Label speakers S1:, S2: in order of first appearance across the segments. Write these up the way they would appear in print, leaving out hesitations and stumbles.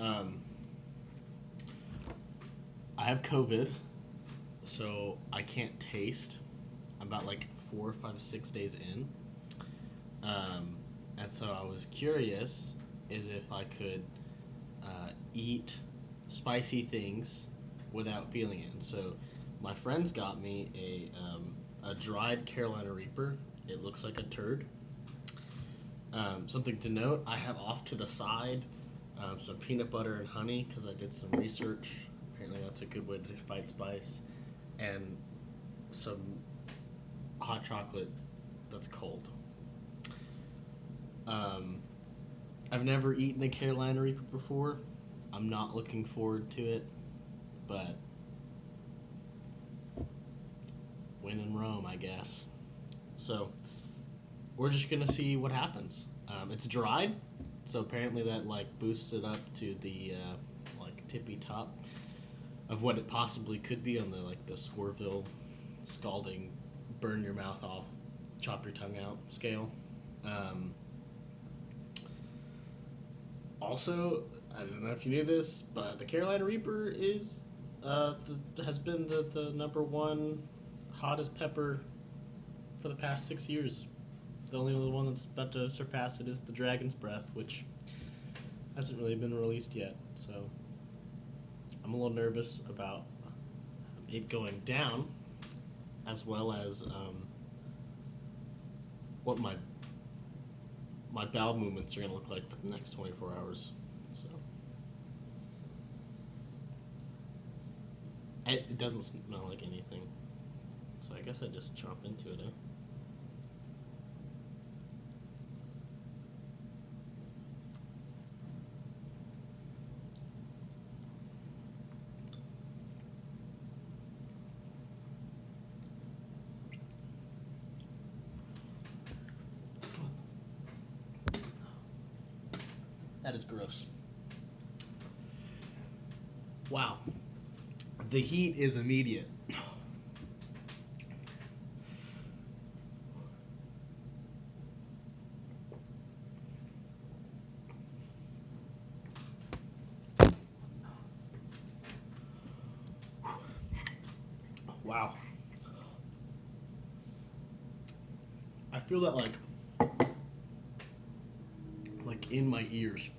S1: Um, I have COVID, so I can't taste. I'm about like 4, 5, 6 days in. Um, and so I was curious is if I could eat spicy things without feeling it. And so my friends got me a dried Carolina Reaper. It looks like a turd. Something to note: I have off to the side some peanut butter and honey because I did some research. Apparently, that's a good way to fight spice, and some hot chocolate that's cold. Um, I've never eaten a Carolina Reaper before. I'm not looking forward to it, but when in Rome, I guess. So we're just gonna see what happens. It's dried, so apparently that like boosts it up to the like tippy top of what it possibly could be on the like the Scorville scalding, burn your mouth off, chop your tongue out scale. Um, Also, I don't know if you knew this, but the Carolina Reaper has been the number one hottest pepper for the past 6 years. The only other one that's about to surpass it is the Dragon's Breath, which hasn't really been released yet. So I'm a little nervous about it going down, as well as what my bowel movements are going to look like for the next 24 hours. So it doesn't smell like anything. So I guess I just chomp into it. Eh? That is gross. Wow. The heat is immediate. Wow. I feel that like in my ears.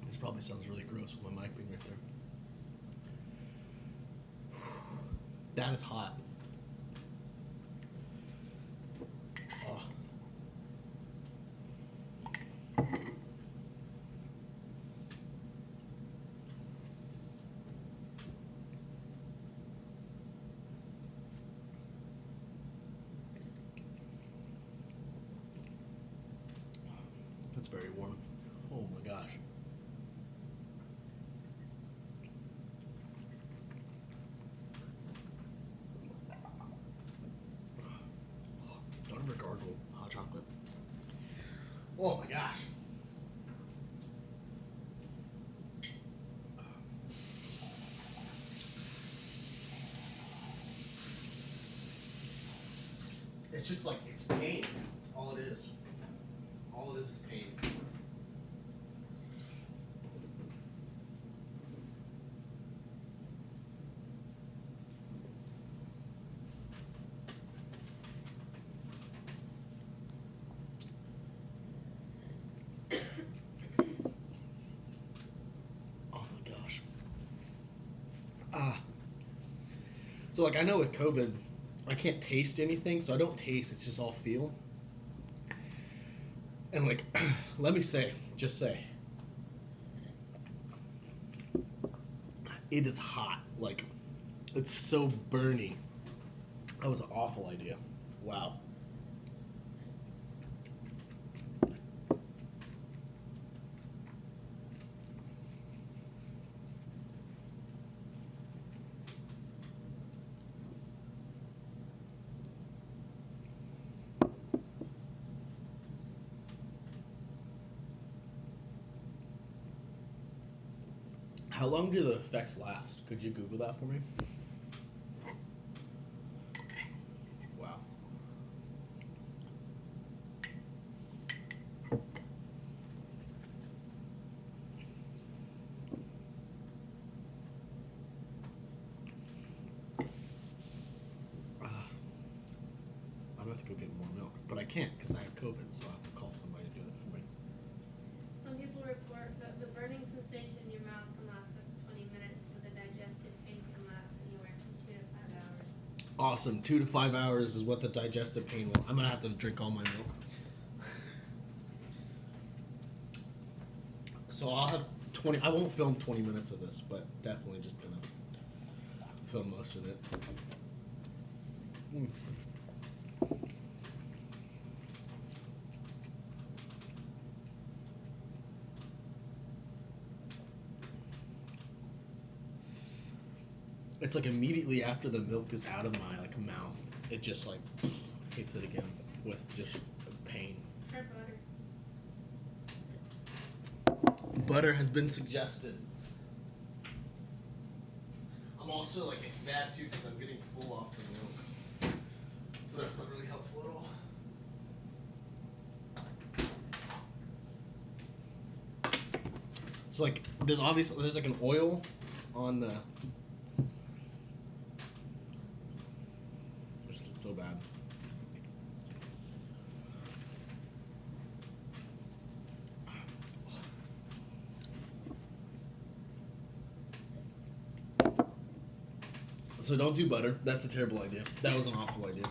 S1: This probably sounds really gross with my mic being right there. That is hot. Oh, that's very warm. Oh my gosh. Don't ever gargle hot chocolate. Oh my gosh. It's just like it's pain. All it is. All it is pain. Oh my gosh. Ah. So like I know with COVID, I can't taste anything, so I don't taste. It's just all feel. And like, let me just say, it is hot. Like, it's so burny. That was an awful idea. Wow. How long do the effects last? Could you Google that for me? but I can't because I have COVID, so I have to call somebody to do that for me.
S2: Some people report that the burning sensation in your mouth can last up to 20 minutes, but the digestive pain can last anywhere from 2 to 5 hours.
S1: Awesome. 2 to 5 hours is what the digestive pain will. I'm gonna have to drink all my milk. So I'll have 20. I won't film 20 minutes of this, but definitely just gonna film most of it. Mm. It's like immediately after the milk is out of my like mouth, it just like hits it again with just pain.
S2: Or butter.
S1: Butter has been suggested. I'm also like bad too because I'm getting full off the milk, so that's not really helpful at all. So like there's like an oil on the. It's so bad. So don't do butter. That's a terrible idea. That was an awful idea.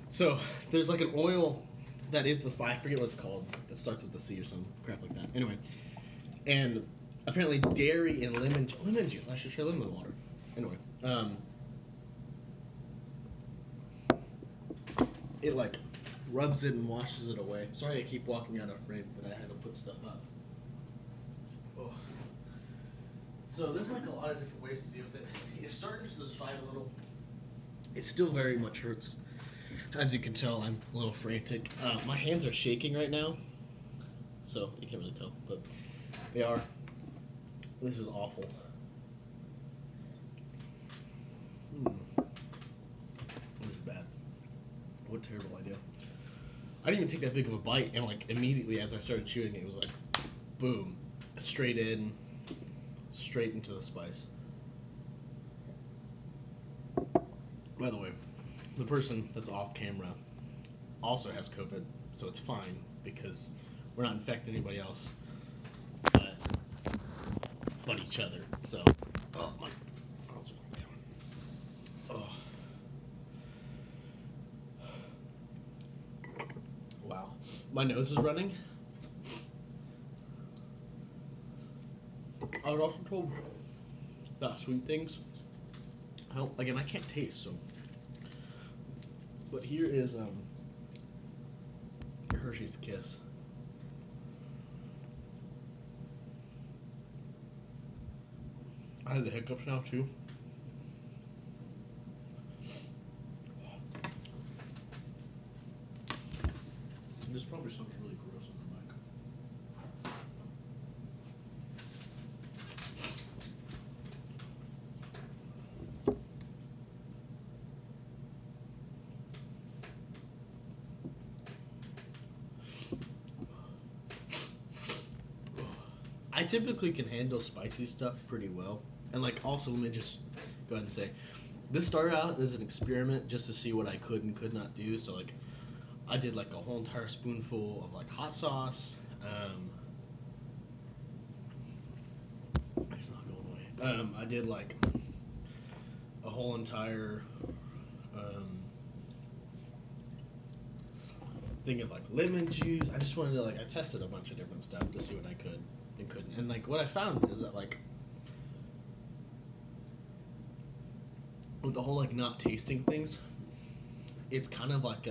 S1: So there's like an oil that is the spice. I forget what it's called. It starts with the C or some crap like that. Anyway, and apparently dairy and lemon juice. I should try lemon water. Anyway, it like rubs it and washes it away. Sorry, I keep walking out of frame, but I had to put stuff up. Oh. So there's like a lot of different ways to deal with it. It's starting to subside a little. It still very much hurts. As you can tell, I'm a little frantic. My hands are shaking right now, so you can't really tell, but they are. This is awful. This is bad. What a terrible idea. I didn't even take that big of a bite, and like immediately as I started chewing it, was like, boom, straight in, straight into the spice. By the way, the person that's off camera also has COVID, so it's fine because we're not infecting anybody else, but each other. So, oh my, bottle's falling down. Oh. Wow, my nose is running. I was also told that sweet things help. Again, I can't taste, so. But here is Hershey's Kiss. I had the hiccups now too. This probably sounds really gross on the mic. I typically can handle spicy stuff pretty well. And like also let me just go ahead and say this started out as an experiment just to see what I could and could not do. So like I did like a whole entire spoonful of like hot sauce. It's not going away. I did like a whole entire thing of like lemon juice. I just wanted to like I tested a bunch of different stuff to see what I could and couldn't. And like what I found is that like with the whole like not tasting things, it's kind of like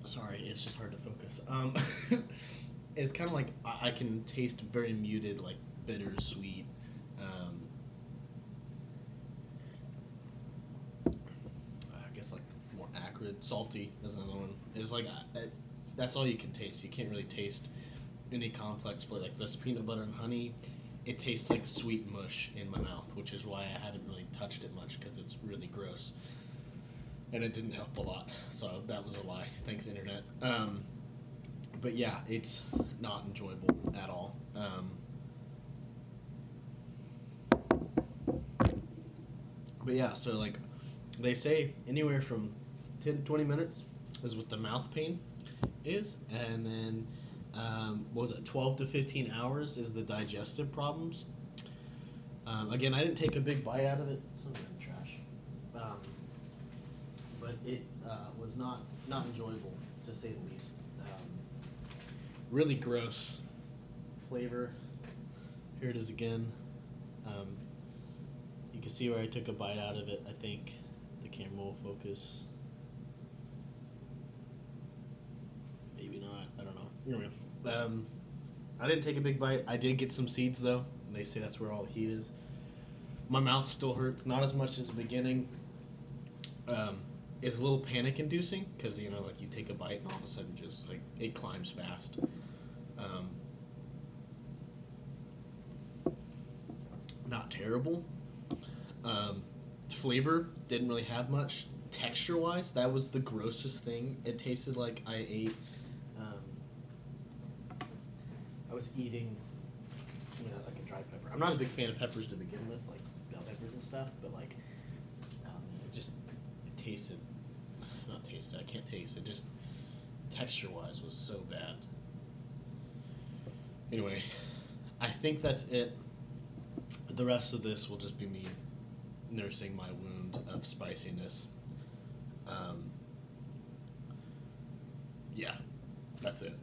S1: sorry, it's just hard to focus. It's kind of like I can taste very muted, like bitter, sweet. I guess like more acrid, salty is another one. It's like that's all you can taste. You can't really taste any complex flavor. Like this peanut butter and honey, it tastes like sweet mush in my mouth, which is why I haven't really touched it much because it's really gross. And it didn't help a lot, so that was a lie. Thanks, internet. But yeah, it's not enjoyable at all. But yeah, so like they say anywhere from 10 to 20 minutes is what the mouth pain is, and then what was it, 12 to 15 hours is the digestive problems. Again, I didn't take a big bite out of it. Something in the trash. But it was not enjoyable, to say the least. Really gross flavor. Here it is again. You can see where I took a bite out of it. I think the camera will focus. Maybe not. I don't know. Anyway, I didn't take a big bite. I did get some seeds though. And they say that's where all the heat is. My mouth still hurts, not as much as the beginning. It's a little panic inducing because like you take a bite and all of a sudden just like it climbs fast. Not terrible. Flavor didn't really have much. Texture wise, that was the grossest thing. It tasted like I ate. I was eating, like a dry pepper. I'm not a big fan of peppers to begin with, like bell peppers and stuff, but like, it tasted, not tasted, I can't taste it, just texture-wise was so bad. Anyway, I think that's it. The rest of this will just be me nursing my wound of spiciness. Yeah, that's it.